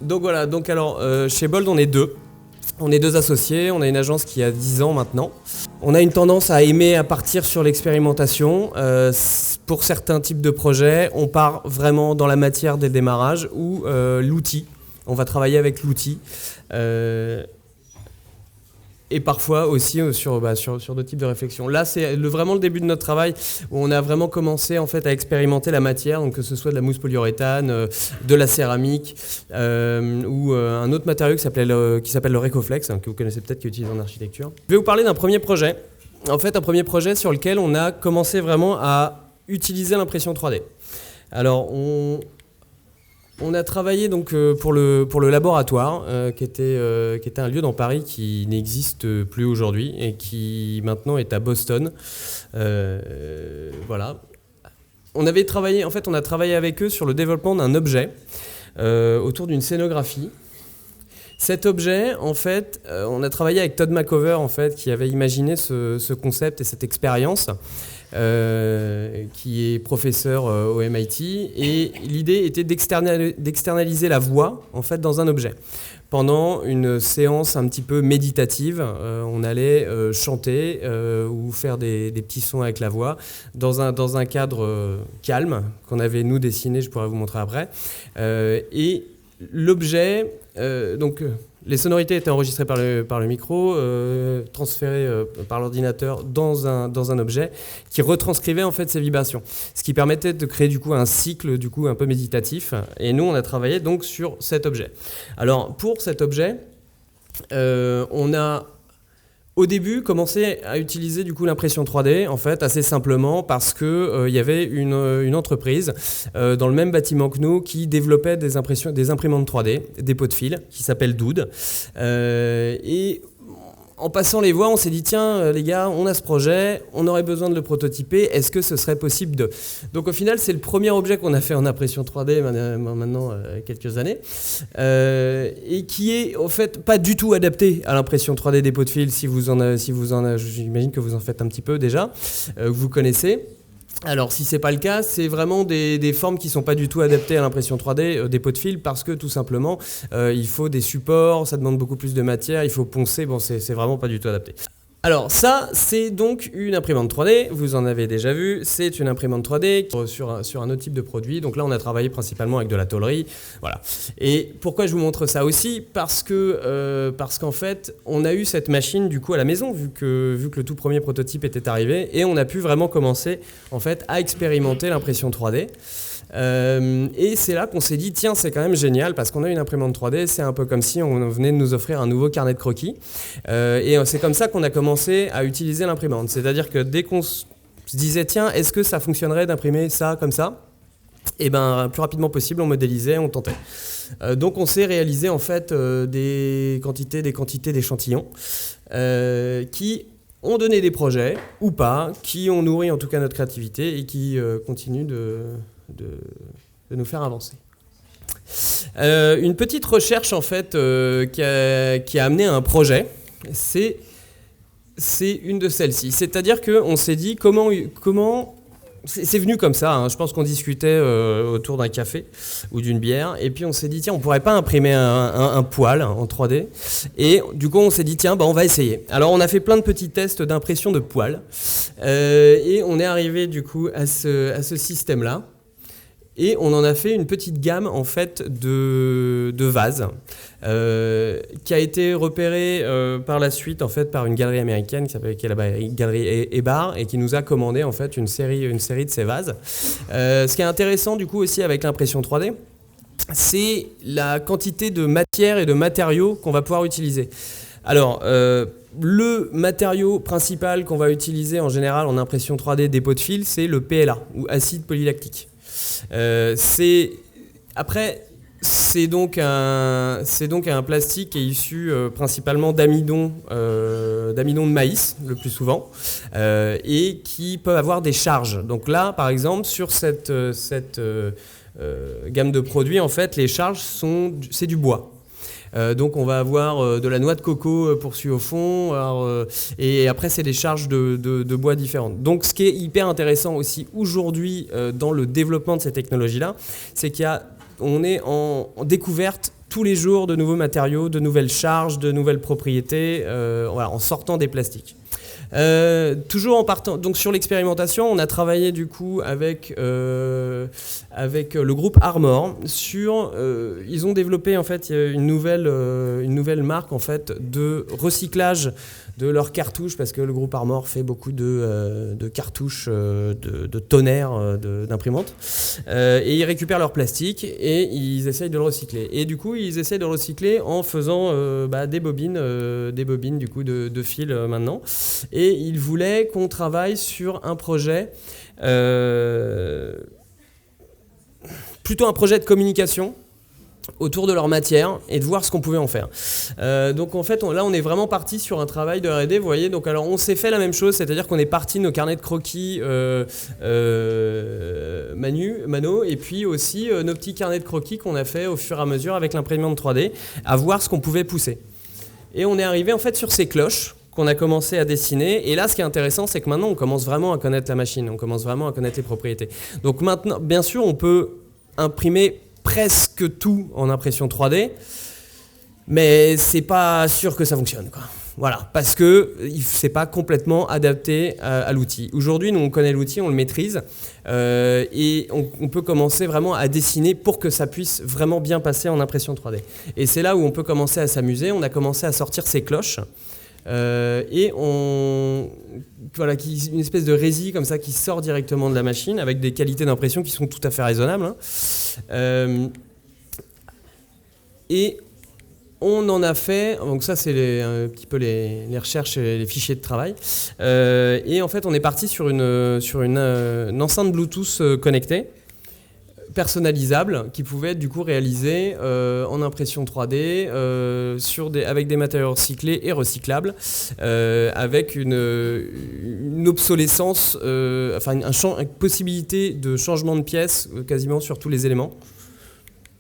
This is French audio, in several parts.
Donc voilà, chez Bold, on est deux. On est deux associés, on a une agence qui a 10 ans maintenant. On a une tendance à aimer à partir sur l'expérimentation. Pour certains types de projets, on part vraiment dans la matière dès le démarrage ou l'outil. On va travailler avec l'outil. Et parfois aussi sur d'autres types de réflexions. Là, c'est vraiment le début de notre travail où on a vraiment commencé en fait à expérimenter la matière, donc que ce soit de la mousse polyuréthane, de la céramique ou un autre matériau qui s'appelle le Recoflex, que vous connaissez peut-être, qui est utilisé en architecture. Je vais vous parler d'un premier projet. En fait, un premier projet sur lequel on a commencé vraiment à utiliser l'impression 3D. Alors, on a travaillé donc pour le laboratoire qui était un lieu dans Paris qui n'existe plus aujourd'hui et qui maintenant est à Boston. Voilà. On a travaillé avec eux sur le développement d'un objet autour d'une scénographie. Cet objet, en fait, on a travaillé avec Todd McOver, en fait, qui avait imaginé ce concept et cette expérience. Qui est professeur au MIT, et l'idée était d'externaliser la voix en fait dans un objet. Pendant une séance un petit peu méditative, on allait chanter ou faire des petits sons avec la voix dans un cadre calme qu'on avait nous dessiné, je pourrais vous montrer après. Et l'objet, les sonorités étaient enregistrées par le micro, transférées par l'ordinateur dans un objet qui retranscrivait en fait ces vibrations. Ce qui permettait de créer du coup un cycle du coup un peu méditatif. Et nous, on a travaillé donc sur cet objet. Alors pour cet objet, on a au début commencé à utiliser du coup l'impression 3D en fait assez simplement parce que y avait une entreprise dans le même bâtiment que nous qui développait des imprimantes 3D, des pots de fil qui s'appellent Dude. Et en passant les voix, on s'est dit tiens les gars, on a ce projet, on aurait besoin de le prototyper, est-ce que ce serait possible de... Donc au final, c'est le premier objet qu'on a fait en impression 3D maintenant quelques années, et qui est en fait pas du tout adapté à l'impression 3D des pots de fil. J'imagine que vous en faites un petit peu déjà, que vous connaissez. Alors si c'est pas le cas, c'est vraiment des formes qui sont pas du tout adaptées à l'impression 3D des pots de fil parce que tout simplement il faut des supports, ça demande beaucoup plus de matière, il faut poncer, c'est vraiment pas du tout adapté. Alors ça, c'est donc une imprimante 3D, vous en avez déjà vu, c'est une imprimante 3D sur un autre type de produit. Donc là, on a travaillé principalement avec de la tôlerie, voilà. Et pourquoi je vous montre ça aussi ? Parce qu'en fait, on a eu cette machine du coup à la maison, vu que le tout premier prototype était arrivé, et on a pu vraiment commencer en fait à expérimenter l'impression 3D. Et c'est là qu'on s'est dit tiens, c'est quand même génial parce qu'on a une imprimante 3D, c'est un peu comme si on venait de nous offrir un nouveau carnet de croquis, et c'est comme ça qu'on a commencé à utiliser l'imprimante. C'est-à-dire que dès qu'on se disait tiens, est-ce que ça fonctionnerait d'imprimer ça comme ça, et ben plus rapidement possible on modélisait, on tentait. Donc on s'est réalisé en fait des quantités d'échantillons qui ont donné des projets ou pas, qui ont nourri en tout cas notre créativité et qui continuent de nous faire avancer. Une petite recherche en fait qui a amené à un projet, c'est une de celles-ci. C'est-à-dire qu'on s'est dit comment c'est venu comme ça, hein. Je pense qu'on discutait autour d'un café ou d'une bière, et puis on s'est dit tiens, on pourrait pas imprimer un poêle en 3D, et du coup on s'est dit tiens, on va essayer. Alors on a fait plein de petits tests d'impression de poêle, et on est arrivé du coup à ce système-là. Et on en a fait une petite gamme en fait de vases qui a été repérée par la suite en fait par une galerie américaine qui est la galerie Ebar, et qui nous a commandé en fait une série de ces vases. Ce qui est intéressant du coup aussi avec l'impression 3D, c'est la quantité de matière et de matériaux qu'on va pouvoir utiliser. Alors le matériau principal qu'on va utiliser en général en impression 3D des pots de fil, c'est le PLA ou acide polylactique. C'est donc un plastique qui est issu principalement d'amidon de maïs le plus souvent, et qui peut avoir des charges. Donc là, par exemple, sur cette gamme de produits, en fait, les charges c'est du bois. Donc on va avoir de la noix de coco poursuivie au fond, et après c'est des charges de bois différentes. Donc ce qui est hyper intéressant aussi aujourd'hui dans le développement de ces technologies-là, c'est qu'on est en découverte tous les jours de nouveaux matériaux, de nouvelles charges, de nouvelles propriétés, voilà, en sortant des plastiques. Toujours en partant, donc sur l'expérimentation, on a travaillé du coup avec le groupe Armor sur, ils ont développé en fait une nouvelle marque en fait de recyclage de leurs cartouches, parce que le groupe Armor fait beaucoup de cartouches de tonnerres d'imprimantes, et ils récupèrent leur plastique et ils essayent de le recycler. Et du coup, ils essayent de le recycler en faisant des bobines du coup de fil maintenant. Et ils voulaient qu'on travaille sur un projet, plutôt un projet de communication autour de leur matière et de voir ce qu'on pouvait en faire. Donc en fait, là on est vraiment parti sur un travail de R&D, vous voyez. Donc alors on s'est fait la même chose, c'est-à-dire qu'on est parti de nos carnets de croquis mano, et puis aussi nos petits carnets de croquis qu'on a fait au fur et à mesure avec l'imprimante 3D, à voir ce qu'on pouvait pousser. Et on est arrivé en fait sur ces cloches qu'on a commencé à dessiner. Et là, ce qui est intéressant, c'est que maintenant, on commence vraiment à connaître la machine, on commence vraiment à connaître les propriétés. Donc maintenant, bien sûr, on peut imprimer presque tout en impression 3D, mais c'est pas sûr que ça fonctionne, quoi. Voilà, parce que c'est pas complètement adapté à l'outil. Aujourd'hui, nous, on connaît l'outil, on le maîtrise, et on peut commencer vraiment à dessiner pour que ça puisse vraiment bien passer en impression 3D. Et c'est là où on peut commencer à s'amuser. On a commencé à sortir ces cloches. Et voilà, une espèce de rési comme ça qui sort directement de la machine avec des qualités d'impression qui sont tout à fait raisonnables, hein. Et on en a fait, donc ça c'est un petit peu les recherches et les fichiers de travail, et en fait on est parti sur une enceinte Bluetooth connectée, personnalisable, qui pouvait être du coup réalisé en impression 3D avec des matériaux recyclés et recyclables, avec une obsolescence, une possibilité de changement de pièces quasiment sur tous les éléments.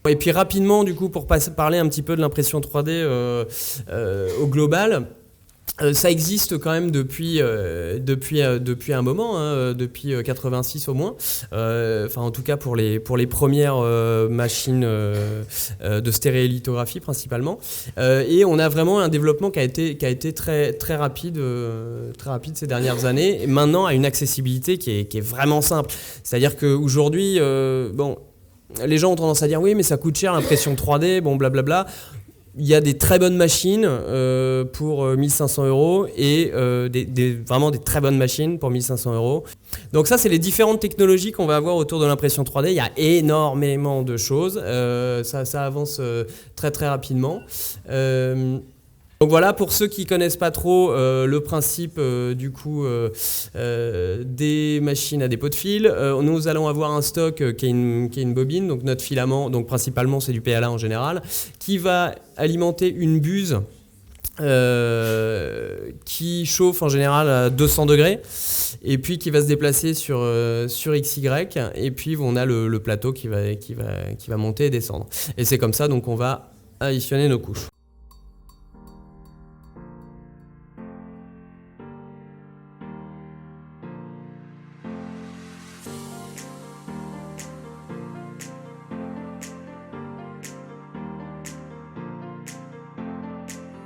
Et puis rapidement, du coup, pour parler un petit peu de l'impression 3D au global, ça existe quand même depuis un moment, hein, depuis 86 au moins. En tout cas pour les premières machines de stéréolithographie principalement. Et on a vraiment un développement qui a été très rapide ces dernières années. Et maintenant à une accessibilité qui est vraiment simple. C'est-à-dire qu'aujourd'hui, les gens ont tendance à dire oui, mais ça coûte cher l'impression 3D, bon blablabla. Il y a des très bonnes machines pour 1500 € et vraiment des très bonnes machines pour 1500 €. Donc ça, c'est les différentes technologies qu'on va avoir autour de l'impression 3D. Il y a énormément de choses. Ça avance très très rapidement. Donc voilà, pour ceux qui ne connaissent pas trop le principe des machines à dépôt de fil, nous allons avoir un stock qui est une bobine, donc notre filament, donc principalement c'est du PLA en général, qui va alimenter une buse qui chauffe en général à 200 degrés et puis qui va se déplacer sur XY, et puis on a le plateau qui va monter et descendre. Et c'est comme ça donc on va additionner nos couches.